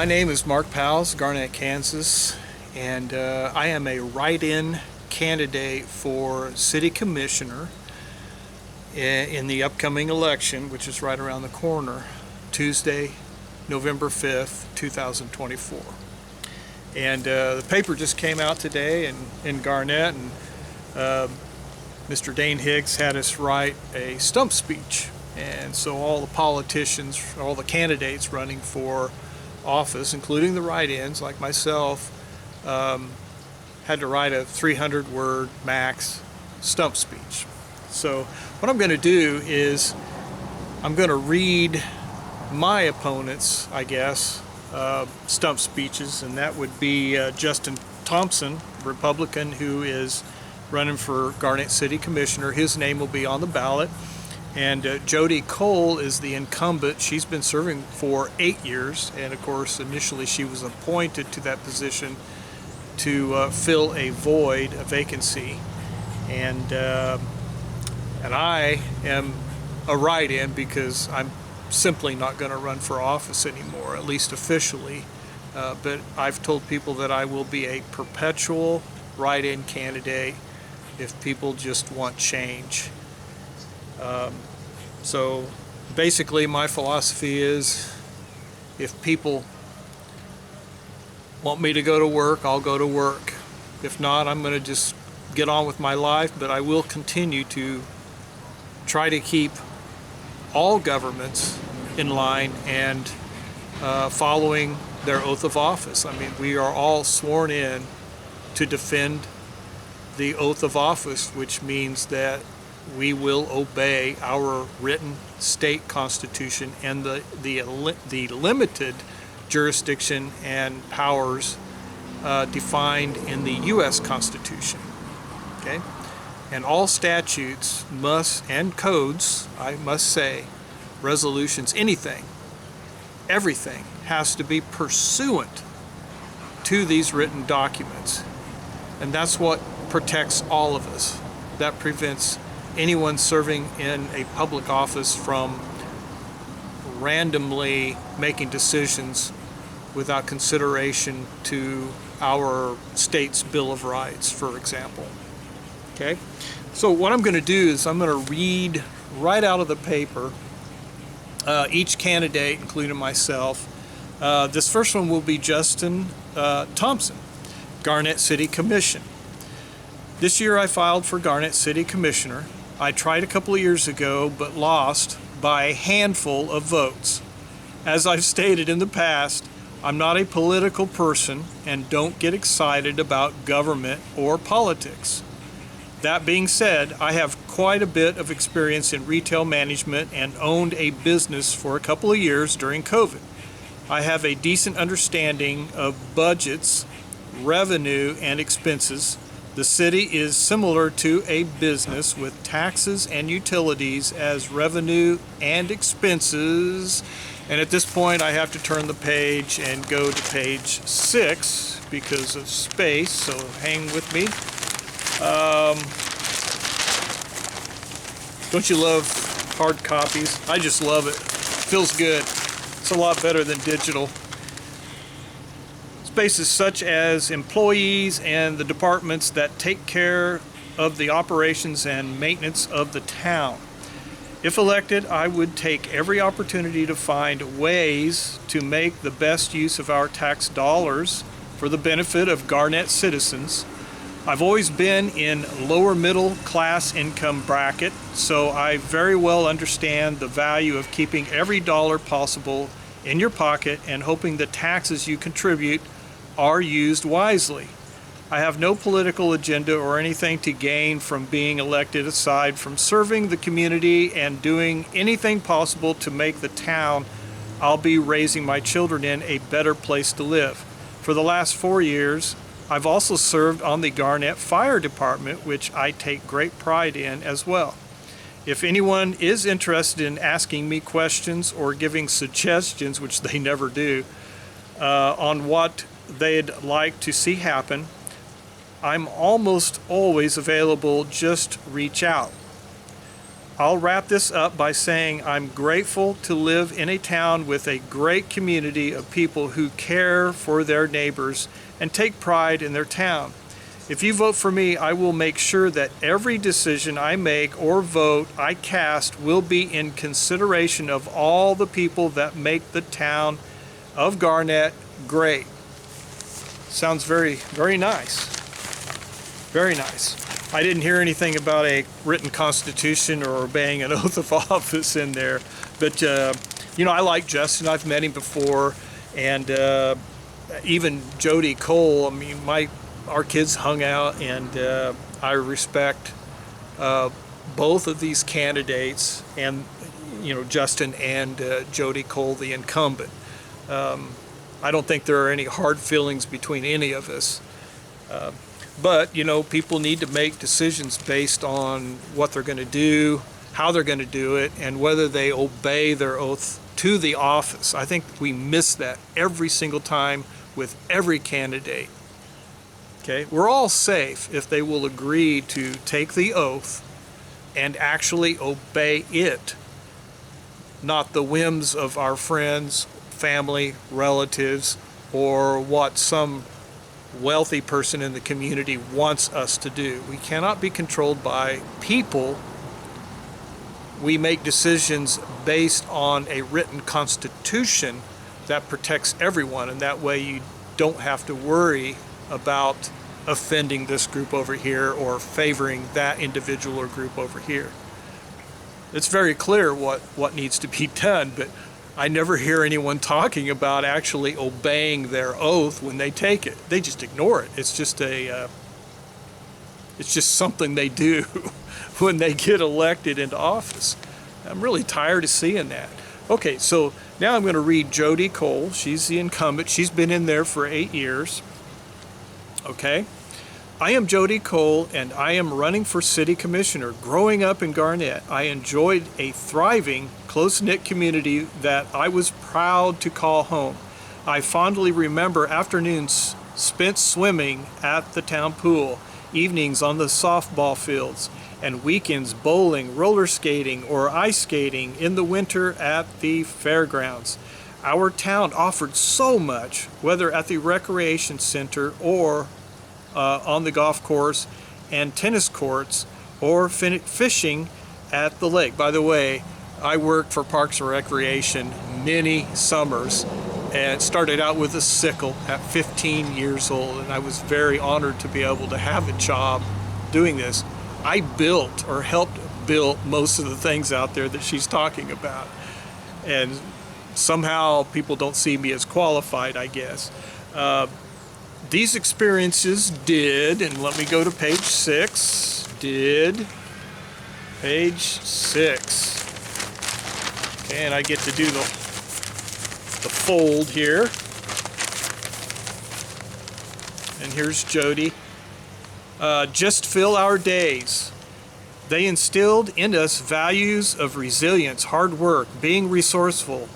My name is Mark Powls, Garnett, Kansas, and I am a write-in candidate for City Commissioner in the upcoming election, which is right around the corner, Tuesday, November 5th, 2024. And the paper just came out today in Garnett, and Mr. Dane Higgs had us write a stump speech. And so all the politicians, all the candidates running for office, including the write-ins like myself, had to write a 300-word max stump speech. So what I'm going to do is I'm going to read my opponent's, I guess, stump speeches, and that would be Justin Thompson, Republican, who is running for Garnett City Commissioner. His name will be on the ballot. And Jody Cole is the incumbent. She's been serving for 8 years, and of course initially she was appointed to that position to fill a void, a vacancy. And I am a write-in because I'm simply not going to run for office anymore, at least officially. But I've told people that I will be a perpetual write-in candidate if people just want change. So basically my philosophy is, if people want me to go to work, I'll go to work. If not, I'm going to just get on with my life, but I will continue to try to keep all governments in line and following their oath of office. I mean, we are all sworn in to defend the oath of office, which means that we will obey our written state constitution and the limited jurisdiction and powers defined in the U.S. Constitution. Okay, and all statutes must, and codes, I must say, resolutions, anything, everything has to be pursuant to these written documents, and that's what protects all of us. That prevents anyone serving in a public office from randomly making decisions without consideration to our state's Bill of Rights, for example. Okay, so what I'm going to do is I'm going to read right out of the paper each candidate, including myself. This first one will be Justin Thompson, Garnett City Commission. This year I filed for Garnett City Commissioner. I tried a couple of years ago, but lost by a handful of votes. As I've stated in the past, I'm not a political person and don't get excited about government or politics. That being said, I have quite a bit of experience in retail management and owned a business for a couple of years during COVID. I have a decent understanding of budgets, revenue, and expenses. The city is similar to a business with taxes and utilities as revenue and expenses. And at this point I have to turn the page and go to page 6 because of space, so hang with me. Don't you love hard copies? I just love it. Feels good. It's a lot better than digital. Spaces such as employees and the departments that take care of the operations and maintenance of the town. If elected, I would take every opportunity to find ways to make the best use of our tax dollars for the benefit of Garnett citizens. I've always been in lower middle class income bracket, so I very well understand the value of keeping every dollar possible in your pocket and hoping the taxes you contribute are used wisely. I have no political agenda or anything to gain from being elected aside from serving the community and doing anything possible to make the town I'll be raising my children in a better place to live. For the last 4 years, I've also served on the Garnett Fire Department, which I take great pride in as well. If anyone is interested in asking me questions or giving suggestions, which they never do, on what they'd like to see happen, I'm almost always available. Just reach out. I'll wrap this up by saying I'm grateful to live in a town with a great community of people who care for their neighbors and take pride in their town. If you vote for me, I will make sure that every decision I make or vote I cast will be in consideration of all the people that make the town of Garnett great. Sounds very, very nice. Very nice. I didn't hear anything about a written constitution or obeying an oath of office in there, but you know, I like Justin. I've met him before, and even Jody Cole. I mean, our kids hung out, and I respect both of these candidates, and you know, Justin and Jody Cole, the incumbent. I don't think there are any hard feelings between any of us. But, you know, people need to make decisions based on what they're going to do, how they're going to do it, and whether they obey their oath to the office. I think we miss that every single time with every candidate. Okay? We're all safe if they will agree to take the oath and actually obey it, not the whims of our friends, family, relatives, or what some wealthy person in the community wants us to do. We cannot be controlled by people. We make decisions based on a written constitution that protects everyone, and that way you don't have to worry about offending this group over here or favoring that individual or group over here. It's very clear what needs to be done, but I never hear anyone talking about actually obeying their oath when they take it. They just ignore it. It's just something they do when they get elected into office. I'm really tired of seeing that. Okay, so now I'm going to read Jody Cole. She's the incumbent. She's been in there for 8 years. Okay. I am Jody Cole, and I am running for city commissioner. Growing up in Garnett, I enjoyed a thriving, close-knit community that I was proud to call home. I fondly remember afternoons spent swimming at the town pool, evenings on the softball fields, and weekends bowling, roller skating, or ice skating in the winter at the fairgrounds. Our town offered so much, whether at the recreation center or on the golf course and tennis courts, or fishing at the lake. By the way, I worked for Parks and Recreation many summers and started out with a sickle at 15 years old, and I was very honored to be able to have a job doing this. I built or helped build most of the things out there that she's talking about, and somehow people don't see me as qualified, I guess. These experiences did, and let me go to page 6, page 6. Okay, and I get to do the fold here. And here's Jody. Just fill our days. They instilled in us values of resilience, hard work, being resourceful,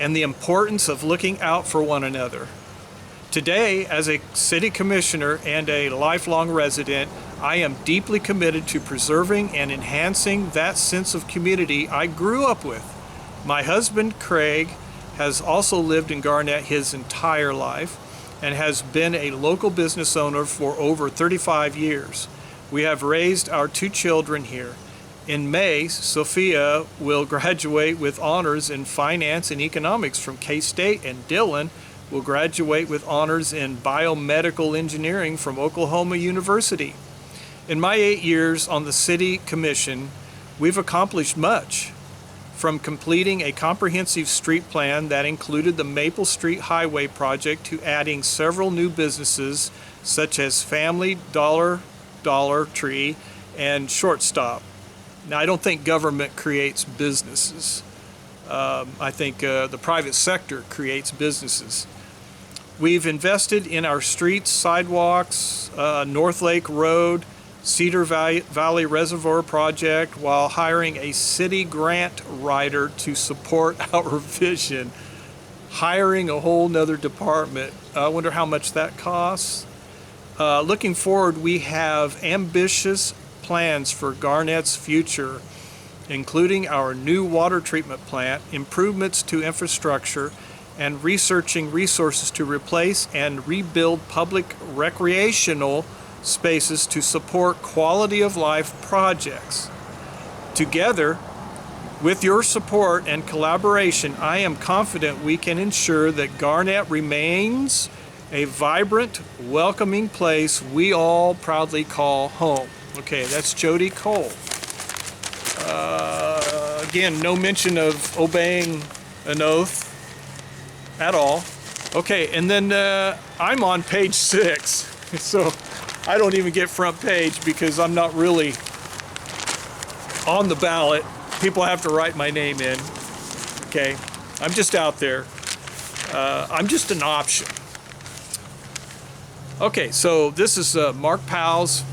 and the importance of looking out for one another. Today, as a city commissioner and a lifelong resident, I am deeply committed to preserving and enhancing that sense of community I grew up with. My husband, Craig, has also lived in Garnett his entire life and has been a local business owner for over 35 years. We have raised our 2 children here. In May, Sophia will graduate with honors in finance and economics from K-State, and Dylan will graduate with honors in biomedical engineering from Oklahoma University. In my 8 years on the City Commission, we've accomplished much, from completing a comprehensive street plan that included the Maple Street Highway project to adding several new businesses such as Family Dollar, Dollar Tree, and Shortstop. Now, I don't think government creates businesses. I think the private sector creates businesses. We've invested in our streets, sidewalks, North Lake Road, Cedar Valley Reservoir project, while hiring a city grant writer to support our vision. Hiring a whole nother department. I wonder how much that costs. Looking forward, we have ambitious plans for Garnett's future. including our new water treatment plant, improvements to infrastructure, and researching resources to replace and rebuild public recreational spaces to support quality of life projects. Together, with your support and collaboration, I am confident we can ensure that Garnett remains a vibrant, welcoming place we all proudly call home. Okay, that's Jody Cole. Again, no mention of obeying an oath at all. Okay, and then I'm on page 6, so I don't even get front page because I'm not really on the ballot. People have to write my name in. Okay, I'm just out there. I'm just an option. Okay, so this is Mark Powls.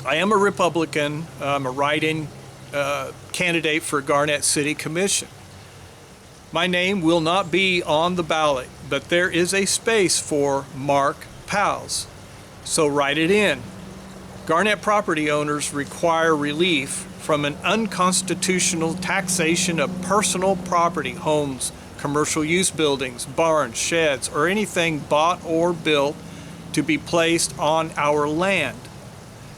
I am a Republican. I'm a write-in candidate for Garnett City Commission. My name will not be on the ballot, but there is a space for Mark Powls, so write it in. Garnett property owners require relief from an unconstitutional taxation of personal property, homes, commercial use buildings, barns, sheds, or anything bought or built to be placed on our land.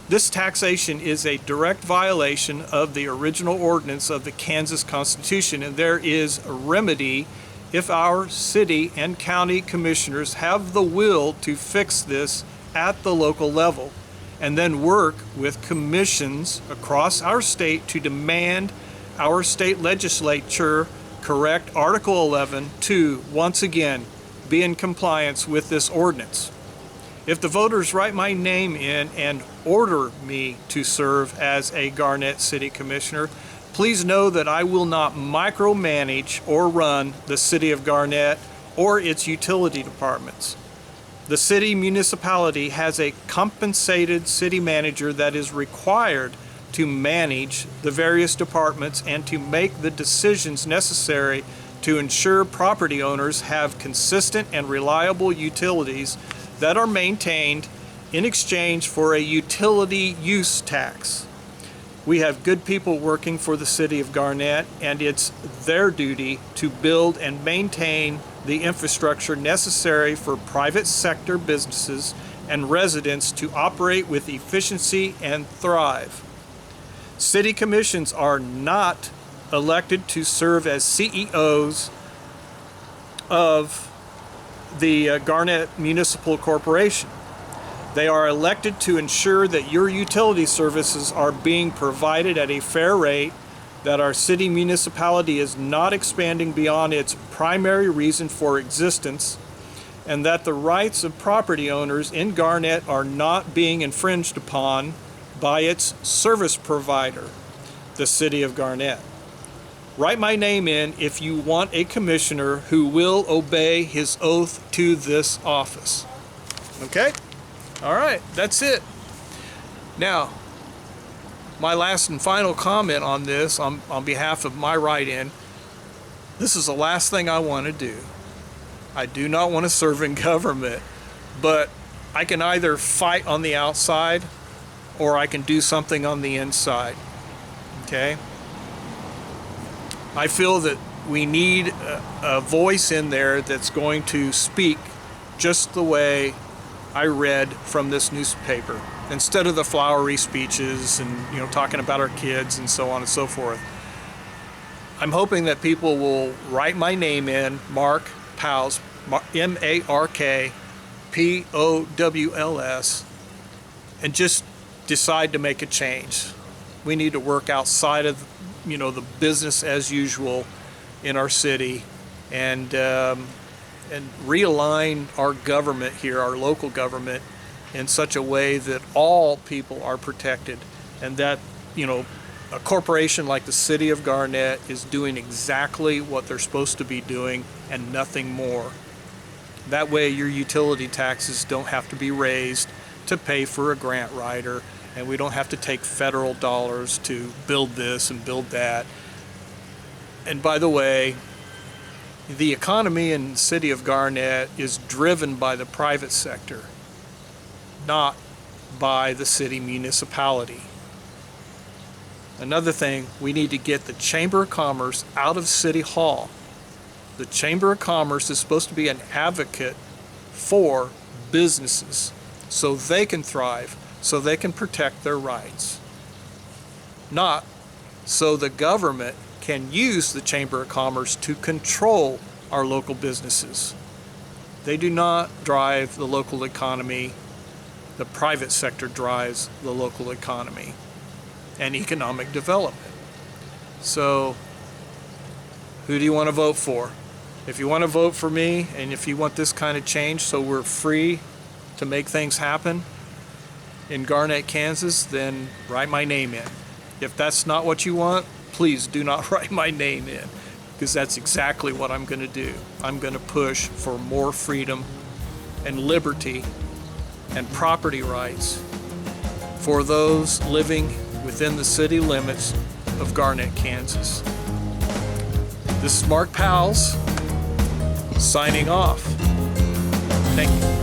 This taxation is a direct violation of the original ordinance of the Kansas Constitution, and there is a remedy if our city and county commissioners have the will to fix this at the local level, and then work with commissions across our state to demand our state legislature correct Article 11 to, once again, be in compliance with this ordinance. If the voters write my name in and order me to serve as a Garnett City Commissioner, please know that I will not micromanage or run the City of Garnett or its utility departments. The city municipality has a compensated city manager that is required to manage the various departments and to make the decisions necessary to ensure property owners have consistent and reliable utilities that are maintained in exchange for a utility use tax. We have good people working for the City of Garnett, and it's their duty to build and maintain the infrastructure necessary for private sector businesses and residents to operate with efficiency and thrive. City commissions are not elected to serve as CEOs of the Garnett Municipal Corporation. They are elected to ensure that your utility services are being provided at a fair rate, that our city municipality is not expanding beyond its primary reason for existence, and that the rights of property owners in Garnett are not being infringed upon by its service provider, the City of Garnett. Write my name in if you want a commissioner who will obey his oath to this office. Okay? All right, that's it. Now, my last and final comment on this, on behalf of my write-in, this is the last thing I want to do. I do not want to serve in government, but I can either fight on the outside or I can do something on the inside. Okay? I feel that we need a voice in there that's going to speak just the way I read from this newspaper, instead of the flowery speeches and talking about our kids and so on and so forth. I'm hoping that people will write my name in, Mark Powls, MarkPowls, and just decide to make a change. We need to work outside of the business as usual in our city, and realign our government here, our local government, in such a way that all people are protected, and that a corporation like the City of Garnett is doing exactly what they're supposed to be doing and nothing more. That way your utility taxes don't have to be raised to pay for a grant writer, and we don't have to take federal dollars to build this and build that. And by the way, the economy in the City of Garnett is driven by the private sector, not by the city municipality. Another thing, we need to get the Chamber of Commerce out of City Hall. The Chamber of Commerce is supposed to be an advocate for businesses so they can thrive, so they can protect their rights. Not so the government can use the Chamber of Commerce to control our local businesses. They do not drive the local economy. The private sector drives the local economy and economic development. So, who do you want to vote for? If you want to vote for me, and if you want this kind of change so we're free to make things happen in Garnett, Kansas, then write my name in. If that's not what you want, please do not write my name in, because that's exactly what I'm going to do. I'm going to push for more freedom and liberty and property rights for those living within the city limits of Garnett, Kansas. This is Mark Powls signing off. Thank you.